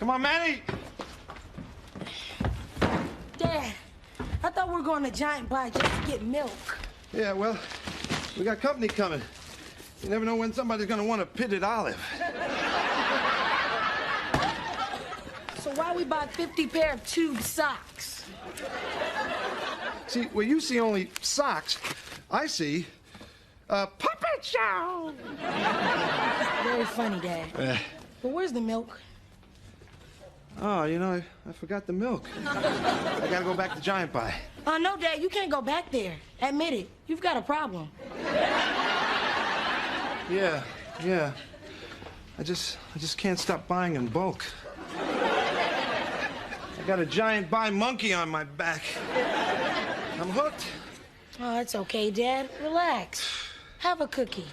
Come on, Manny. Dad, I thought we were going to Giant Buy just to get milk. Yeah, well, we got company coming. You never know when somebody's gonna want a pitted olive. So why we buy 50 pair of tube socks? See, where you see only socks, I see a puppet show. Very funny, Dad. But where's the milk? Oh, you know, I forgot the milk. I gotta go back to Giant Buy. Oh, no, Dad, you can't go back there. Admit it. You've got a problem. Yeah. I just can't stop buying in bulk. I got a Giant Buy monkey on my back. I'm hooked. Oh, it's okay, Dad. Relax. Have a cookie.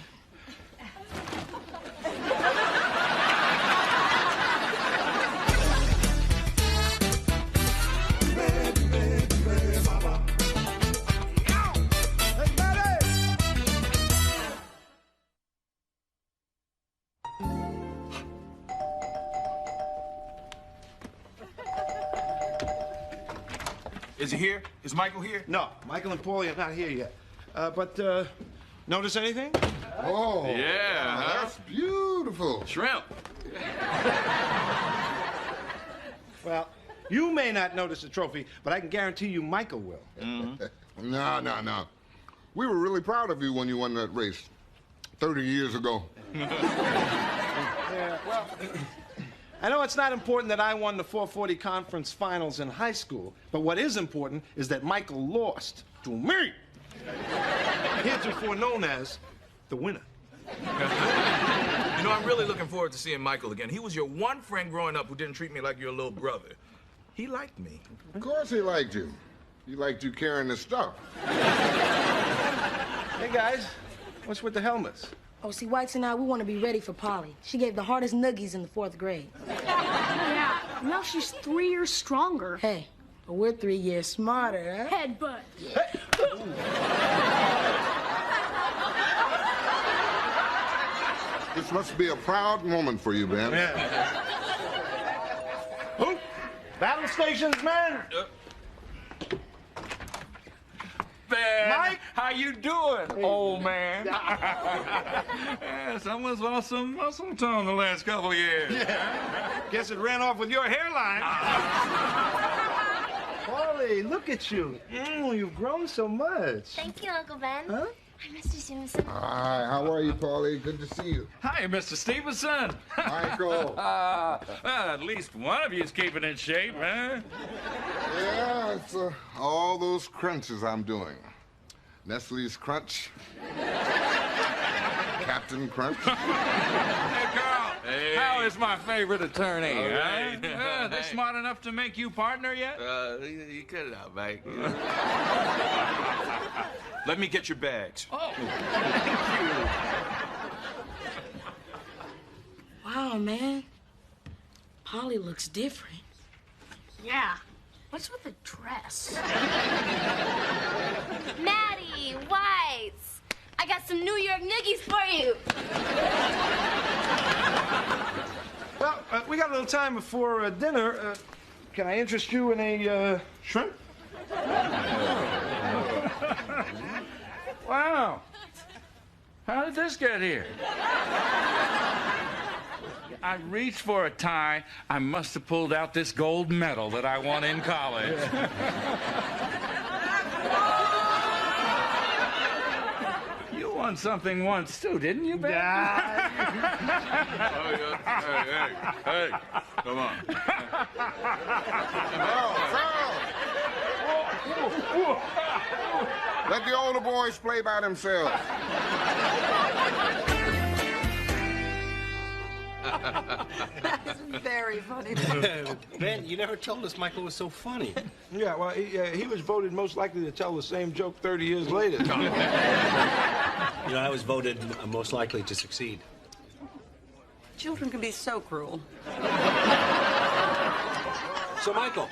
Is he here? Is Michael here? No, Michael and Paulie are not here yet. But notice anything? Oh, Yeah, wow, huh? that's beautiful. Shrimp. Well, you may not notice the trophy, but I can guarantee you Michael will. No. We were really proud of you when you won that race 30 years ago. Yeah, well, I know it's not important that I won the 440 conference finals in high school, but what is important is that Michael lost to me. Heretofore known as the winner. You know, I'm really looking forward to seeing Michael again. He was your one friend growing up who didn't treat me like your little brother. He liked me. Of course he liked you. He liked you carrying the stuff. Hey, guys, what's with the helmets? Oh, see, Whites and I, we want to be ready for Polly. She gave the hardest noogies in the 4th grade. Yeah, now she's 3 years stronger. Hey, but we're 3 years smarter, huh? Headbutt. This must be a proud moment for you, Ben. Yeah. Oh, battle stations, man. Ben, Mike? how you doing, old man? Yeah, someone's lost some muscle tone the last couple of years. Yeah. Guess it ran off with your hairline. Paulie, look at you. You've grown so much. Thank you, Uncle Ben. Huh? Hi, Mr. Stevenson. Hi, how are you, Paulie? Good to see you. Hi, Mr. Stevenson. Michael. Well, at least one of you's keeping in shape, huh? Yeah, it's all those crunches I'm doing. Nestle's Crunch. Captain Crunch. Hey, Carl. Hey. How is my favorite attorney? All right. Huh? They smart enough to make you partner yet? You cut it out, Mike. Let me get your bags. Oh. Wow, man. Polly looks different. Yeah. What's with the dress? Maddie, Whites, I got some New York noogies for you. Well, we got a little time before dinner. Can I interest you in a shrimp? Wow. How did this get here? I reached for a tie. I must have pulled out this gold medal that I won in college. You won something once, too, didn't you, Ben? Hey, come on. Let the older boys play by themselves. That's very funny. Ben, you never told us Michael was so funny. Yeah, well, he was voted most likely to tell the same joke 30 years later. You know, I was voted most likely to succeed. Children can be so cruel. So, Michael,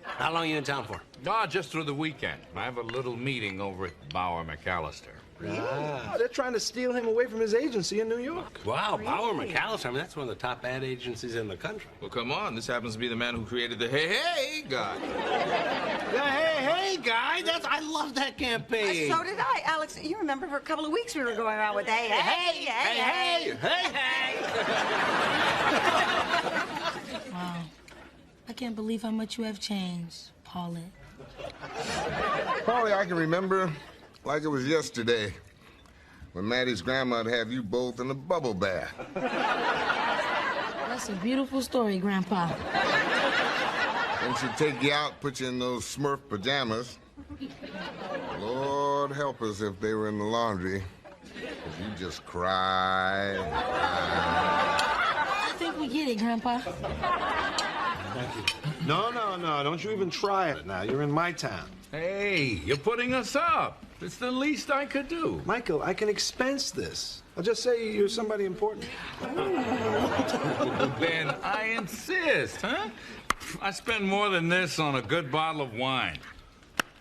how long are you in town for? No, just through the weekend. I have a little meeting over at Bauer McAllister. Oh, they're trying to steal him away from his agency in New York. Wow, Bauer McAllister. I mean, that's one of the top ad agencies in the country. Well, come on. This happens to be the man who created the Hey Hey guy. The Hey guy. I love that campaign. So did I, Alex. You remember for a couple of weeks we were going around with hey. Wow. I can't believe how much you have changed, Paulette. Paulie, I can remember like it was yesterday when Maddie's grandma'd have you both in a bubble bath. That's a beautiful story, Grandpa. Then she'd take you out, put you in those Smurf pajamas. Lord help us if they were in the laundry. 'Cause you just cry. I think we get it, Grandpa. Thank you. No. Don't you even try it now. You're in my town. Hey, you're putting us up. It's the least I could do. Michael, I can expense this. I'll just say you're somebody important. Then I insist, huh? I spend more than this on a good bottle of wine.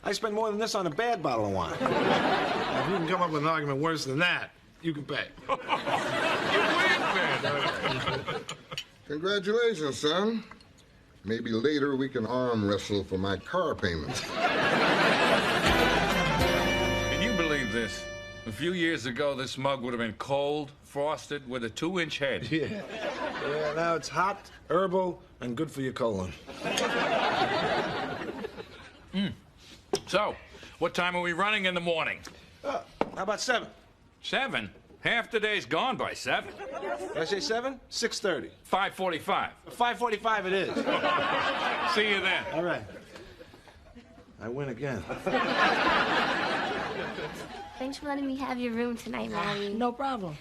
I spend more than this on a bad bottle of wine. Now, if you can come up with an argument worse than that, you can pay. You win, man. Congratulations, son. Maybe later we can arm wrestle for my car payment. Can you believe this? A few years ago, this mug would have been cold, frosted, with a 2-inch head. Yeah, now it's hot, herbal, and good for your colon. So, what time are we running in the morning? How about 7? 7? Half the day's gone by 7. Did I say 7? 6:30. 5:45. 5:45 it is. See you then. All right. I win again. Thanks for letting me have your room tonight, Maddie. No problem.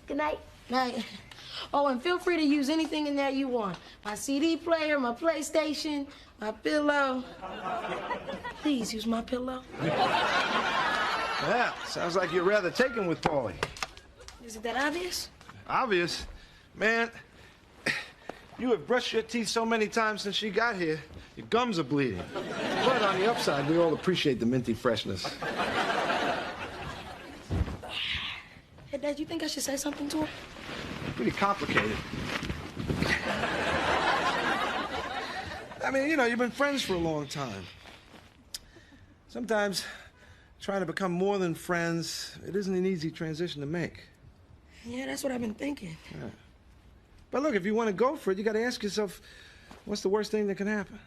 Good night. Night. Oh, and feel free to use anything in there you want. My CD player, my PlayStation, my pillow. Please use my pillow. Yeah, sounds like you're rather taken with Paulie. Is it that obvious? Obvious. Man, you have brushed your teeth so many times since she got here, your gums are bleeding. But on the upside, we all appreciate the minty freshness. Hey, Dad, you think I should say something to her? Pretty complicated. I mean, you've been friends for a long time. Sometimes trying to become more than friends, it isn't an easy transition to make. Yeah, that's what I've been thinking. Yeah. But look, if you want to go for it, you got to ask yourself, what's the worst thing that can happen?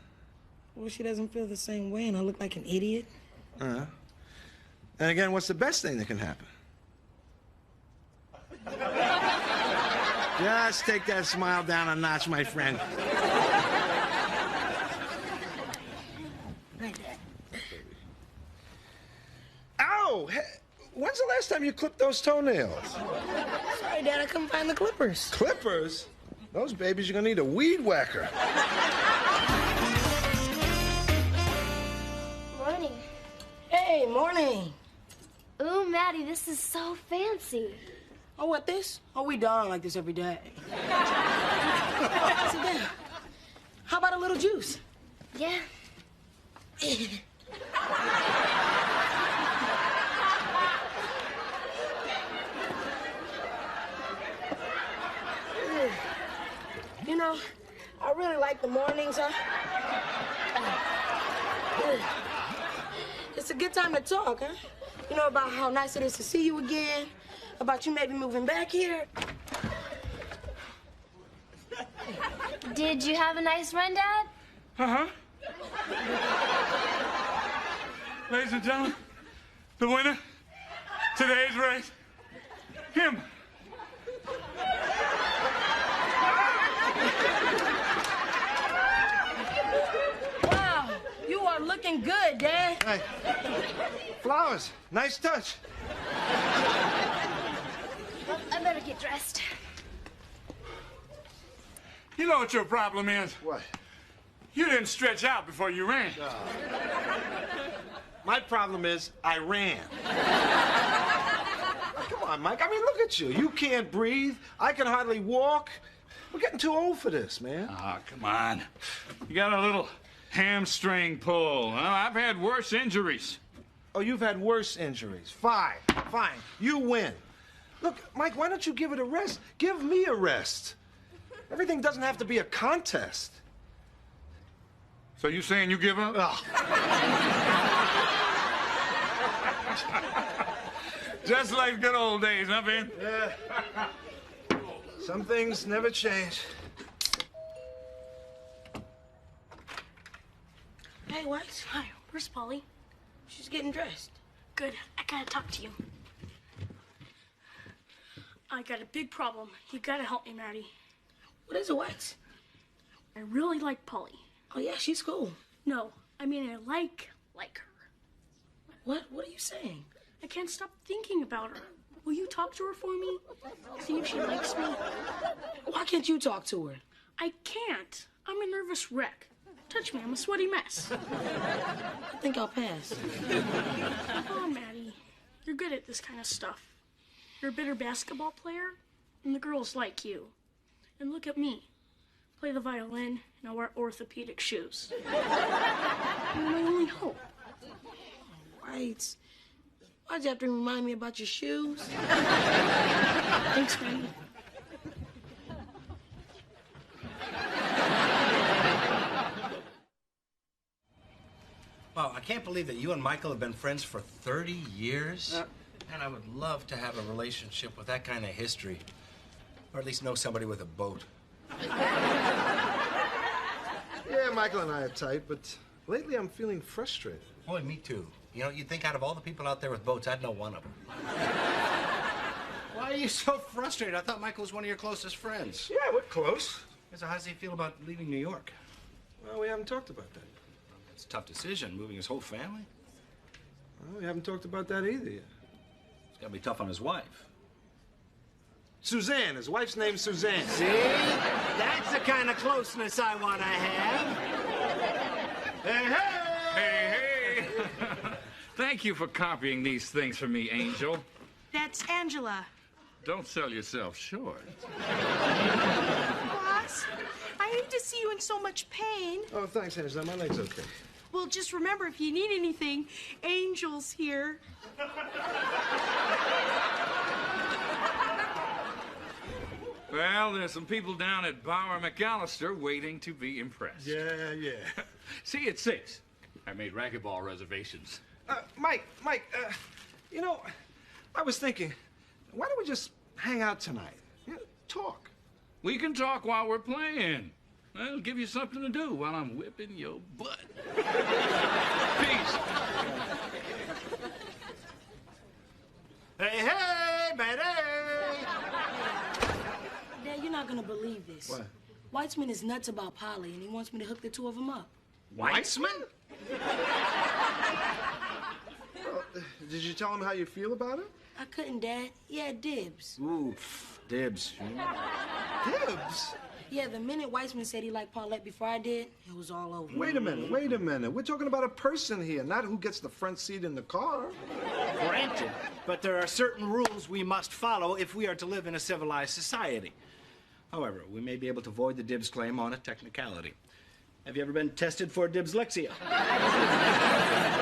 Well, she doesn't feel the same way and I look like an idiot. And again, what's the best thing that can happen? Just take that smile down a notch, my friend. Right, Dad. Ow! When's the last time you clipped those toenails? Sorry, Dad, I couldn't find the clippers. Clippers? Those babies, you're gonna need a weed whacker. Morning. Hey, morning. Ooh, Maddie, this is so fancy. Oh, what, this? Oh, we darn like this every day. Sit down. How about a little juice? Yeah. You know, I really like the mornings, huh? It's a good time to talk, huh? You know, about how nice it is to see you again, about you maybe moving back here. Did you have a nice run, Dad? Uh-huh. Ladies and gentlemen, the winner, today's race, him. Wow, you are looking good, Dad. Hey, flowers, nice touch. I better get dressed. You know what your problem is? What? You didn't stretch out before you ran. My problem is I ran. Come on, Mike. I mean, look at you. You can't breathe. I can hardly walk. We're getting too old for this, man. Oh, come on. You got a little hamstring pull. Huh? I've had worse injuries. Oh, you've had worse injuries. Fine. You win. Look, Mike, why don't you give it a rest? Give me a rest. Everything doesn't have to be a contest. So you saying you give up? Ugh. Just like good old days, huh, Ben? Yeah. Some things never change. Hey, White. Hi, where's Polly? She's getting dressed. Good, I gotta talk to you. I got a big problem. You gotta help me, Maddie. What is it, White? I really like Polly. Oh, yeah, she's cool. No, I mean I like her. What? What are you saying? I can't stop thinking about her. Will you talk to her for me? See if she likes me? Why can't you talk to her? I can't. I'm a nervous wreck. Touch me, I'm a sweaty mess. I think I'll pass. Come on, Maddie. You're good at this kind of stuff. You're a better basketball player, and the girls like you. And look at me. Play the violin, and I wear orthopedic shoes. You're my only hope. White. Why'd you have to remind me about your shoes? Thanks, Maddie. Wow, I can't believe that you and Michael have been friends for 30 years. And I would love to have a relationship with that kind of history. Or at least know somebody with a boat. Yeah, Michael and I are tight, but lately I'm feeling frustrated. Boy, me too. You know, you'd think out of all the people out there with boats, I'd know one of them. Why are you so frustrated? I thought Michael was one of your closest friends. Yeah, we're close. So how does he feel about leaving New York? Well, we haven't talked about that. It's a tough decision, moving his whole family. Well, we haven't talked about that either yet. It's gotta be tough on his wife. Suzanne. His wife's name's Suzanne. See? That's the kind of closeness I want to have. Hey, hey! Hey! Thank you for copying these things for me, Angel. That's Angela. Don't sell yourself short. Boss, I hate to see you in so much pain. Oh, thanks, Angela. My leg's okay. Well, just remember, if you need anything, Angel's here. Well, there's some people down at Bauer McAllister waiting to be impressed. Yeah. See you at 6. I made racquetball reservations. Mike, you know, I was thinking, why don't we just hang out tonight? You know, talk. We can talk while we're playing. I'll give you something to do while I'm whipping your butt. Peace. Hey, Maddie! Dad, you're not gonna believe this. What? Weitzman is nuts about Polly, and he wants me to hook the two of them up. Weitzman? Did you tell him how you feel about it? I couldn't, Dad. He had dibs. Ooh, dibs. Dibs? Yeah, the minute Weitzman said he liked Paulette before I did, it was all over. Wait a minute. We're talking about a person here, not who gets the front seat in the car. Granted, but there are certain rules we must follow if we are to live in a civilized society. However, we may be able to avoid the dibs claim on a technicality. Have you ever been tested for dyslexia? Dad,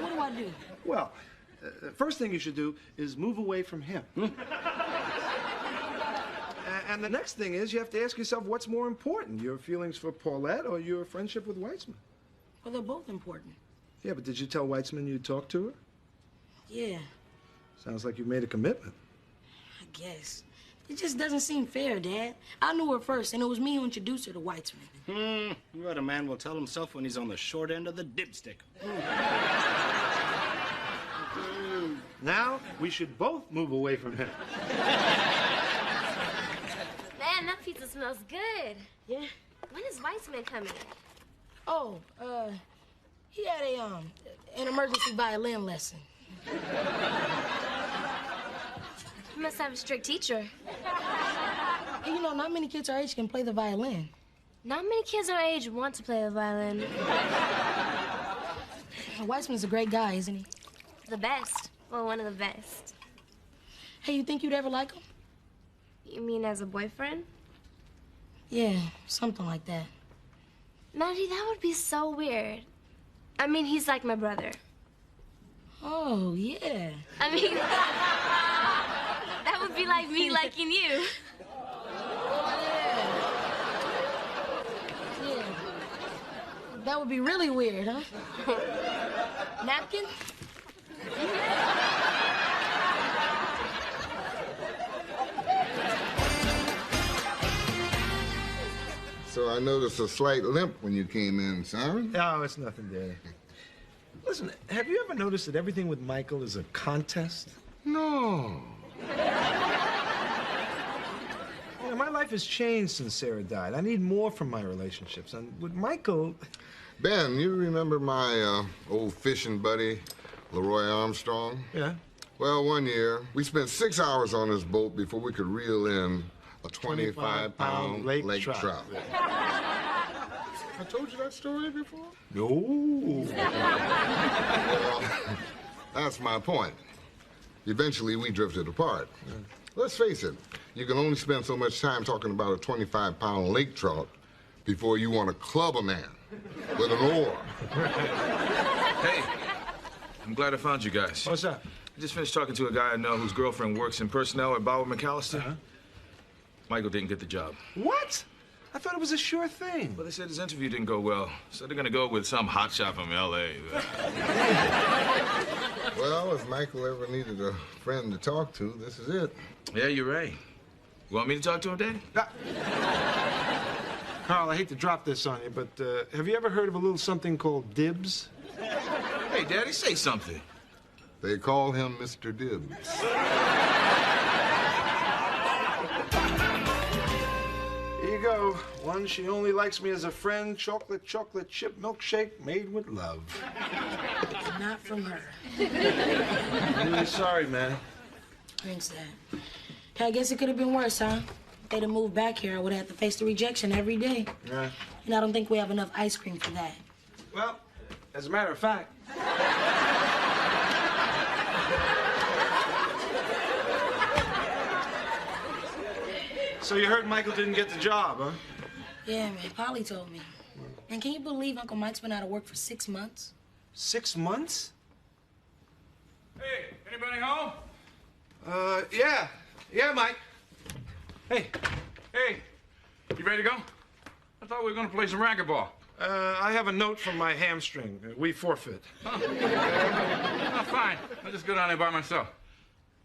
what do I do? Well, first thing you should do is move away from him. And the next thing is you have to ask yourself what's more important, your feelings for Paulette or your friendship with Weitzman? Well, they're both important. Yeah, but did you tell Weitzman you'd talk to her? Yeah, Sounds like you made a commitment. I guess. It just doesn't seem fair, Dad. I knew her first, and it was me who introduced her to Weitzman. What a man will tell himself when he's on the short end of the dipstick. Now, we should both move away from him. Man, that pizza smells good. Yeah? When is Weitzman coming? Oh, he had an emergency violin lesson. He must have a strict teacher. You know, not many kids our age can play the violin. Not many kids our age want to play the violin. Weitzman's a great guy, isn't he? The best. Well, one of the best. Hey, you think you'd ever like him? You mean as a boyfriend? Yeah, something like that. Maddie, that would be so weird. I mean, he's like my brother. Oh, yeah. I mean, that would be like me liking you. Yeah. That would be really weird, huh? Napkin? So I noticed a slight limp when you came in, Simon. No, it's nothing, Daddy. Listen, have you ever noticed that everything with Michael is a contest? No. You know, my life has changed since Sarah died. I need more from my relationships. And with Michael... Ben, you remember my old fishing buddy, Leroy Armstrong? Yeah. Well, one year, we spent 6 hours on this boat before we could reel in a 25-pound lake trout. I told you that story before? No. Well, that's my point. Eventually, we drifted apart. Let's face it, you can only spend so much time talking about a 25-pound lake trout before you want to club a man with an oar. Hey, I'm glad I found you guys. What's up? I just finished talking to a guy I know whose girlfriend works in personnel at Bauer McAllister. Uh-huh. Michael didn't get the job. What? I thought it was a sure thing. Well, they said his interview didn't go well, so they're gonna go with some hotshot from L.A. Well, if Michael ever needed a friend to talk to, this is it. Yeah, you're right. You want me to talk to him, Daddy? Carl, I hate to drop this on you, but have you ever heard of a little something called dibs? Hey, Daddy, say something. They call him Mr. Dibbs. Here you go. One, she only likes me as a friend. Chocolate chip milkshake made with love. Not from her. I'm really sorry, man. Thanks, Dad. Hey, I guess it could have been worse, huh? If they'd have moved back here, I would have had to face the rejection every day. Yeah. And I don't think we have enough ice cream for that. Well, as a matter of fact... So you heard Michael didn't get the job, huh? Yeah, man. Polly told me. And can you believe Uncle Mike's been out of work for 6 months? 6 months? Hey, anybody home? Yeah. Yeah, Mike. Hey, you ready to go? I thought we were gonna play some racquetball. I have a note from my hamstring. We forfeit. Oh, fine. I'll just go down there by myself.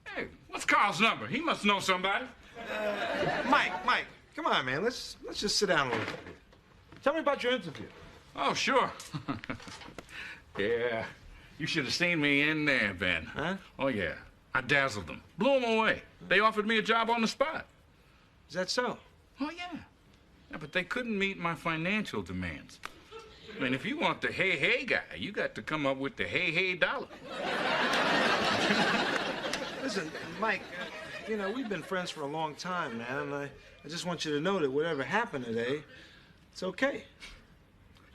Hey, what's Carl's number? He must know somebody. Mike, come on, man. Let's just sit down a little bit. Tell me about your interview. Oh, sure. Yeah, you should have seen me in there, Ben. Huh? Oh, yeah. I dazzled them. Blew them away. They offered me a job on the spot. Is that so? Oh, yeah. Yeah, but they couldn't meet my financial demands. I mean, if you want the hey guy, you got to come up with the hey dollar. Listen, Mike, you know, we've been friends for a long time, man. And I just want you to know that whatever happened today, it's okay.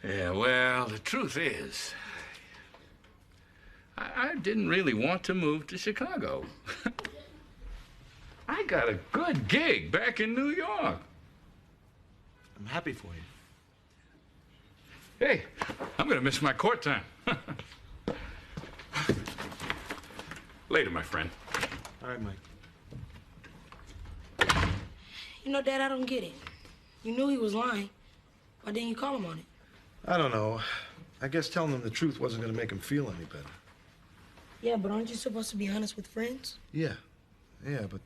Yeah, well, the truth is, I didn't really want to move to Chicago. I got a good gig back in New York. I'm happy for you. Hey, I'm gonna miss my court time. Later, my friend. All right, Mike. You know, Dad, I don't get it. You knew he was lying. Why didn't you call him on it? I don't know. I guess telling him the truth wasn't going to make him feel any better. Yeah, but aren't you supposed to be honest with friends? Yeah, but